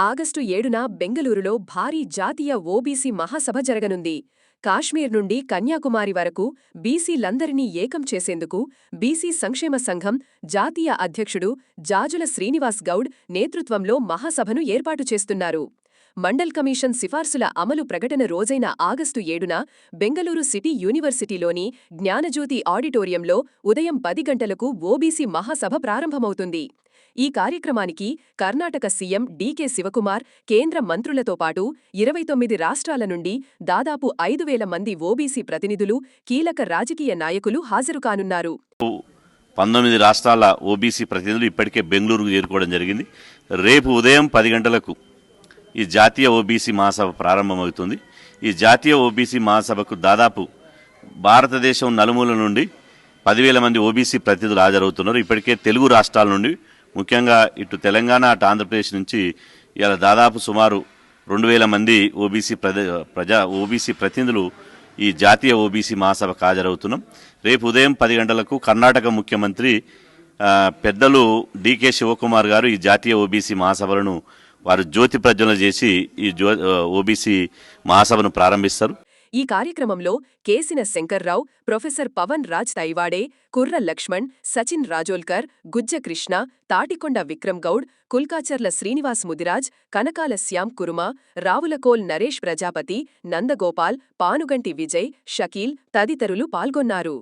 August 7న బెంగళూరులో భారీ జాతీయ ఓబీసీ మహాసభ జరగనుంది. కాశ్మీర్ నుండి కన్యాకుమారి వరకు బీసీలందరినీ ఏకం చేసేందుకు బీసీ సంక్షేమ సంఘం జాతీయ అధ్యక్షుడు జాజుల శ్రీనివాస్ గౌడ్ నేతృత్వంలో మహాసభను ఏర్పాటు చేస్తున్నారు. మండల్ కమిషన్ సిఫార్సుల అమలు ప్రకటన రోజైన ఆగస్టు 7న బెంగళూరు సిటీ యూనివర్సిటీలోని జ్ఞానజ్యోతి ఆడిటోరియంలో ఉదయం 10 గంటలకు ఓబీసీ మహాసభ ప్రారంభమవుతుంది. ఈ కార్యక్రమానికి కర్ణాటక సీఎం డీకే శివకుమార్, కేంద్ర మంత్రులతో పాటు 29 రాష్ట్రాల నుండి దాదాపు 5,000 మంది ఓబీసీ ప్రతినిధులు, కీలక రాజకీయ నాయకులు హాజరుకానున్నారు. 19 రాష్ట్రాల ఓబీసీ ప్రతినిధులు ఇప్పటికే బెంగళూరుకు చేరుకోవడం జరిగింది. రేపు ఉదయం 10 గంటలకు ఈ జాతీయ ఓబీసీ మహాసభ ప్రారంభమవుతుంది. ఈ జాతీయ ఓబీసీ మహాసభకు దాదాపు భారతదేశం నలుమూల నుండి 10,000 మంది ఓబీసీ ప్రతినిధులు హాజరవుతున్నారు. ఇప్పటికే తెలుగు రాష్ట్రాల నుండి, ముఖ్యంగా ఇటు తెలంగాణ, అటు ఆంధ్రప్రదేశ్ నుంచి ఇలా దాదాపు సుమారు 2,000 మంది ఓబీసీ ప్రతినిధులు ఈ జాతీయ ఓబీసీ మహాసభకు హాజరవుతున్నాం. రేపు ఉదయం 10 గంటలకు కర్ణాటక ముఖ్యమంత్రి పెద్దలు డీకే శివకుమార్ గారు ఈ జాతీయ ఓబీసీ మహాసభలను వారు జ్యోతి ప్రజ్వలన చేసి ఈ ఓబీసీ మహాసభను ప్రారంభిస్తారు. ఈ కార్యక్రమంలో కేసిన శంకర్రావు, ప్రొఫెసర్ పవన్ రాజ్ తైవాడే, కుర్ర లక్ష్మణ్, సచిన్ రాజోల్కర్, గుజ్జ కృష్ణ, తాటికొండ విక్రమ్ గౌడ్, కుల్కాచర్ల శ్రీనివాస్ ముదిరాజ్, కనకాల శ్యామ్ కురుమ, రావులకోల్ నరేష్ ప్రజాపతి, నందగోపాల్, పానుగంటి విజయ్, షకీల్ తదితరులు పాల్గొన్నారు.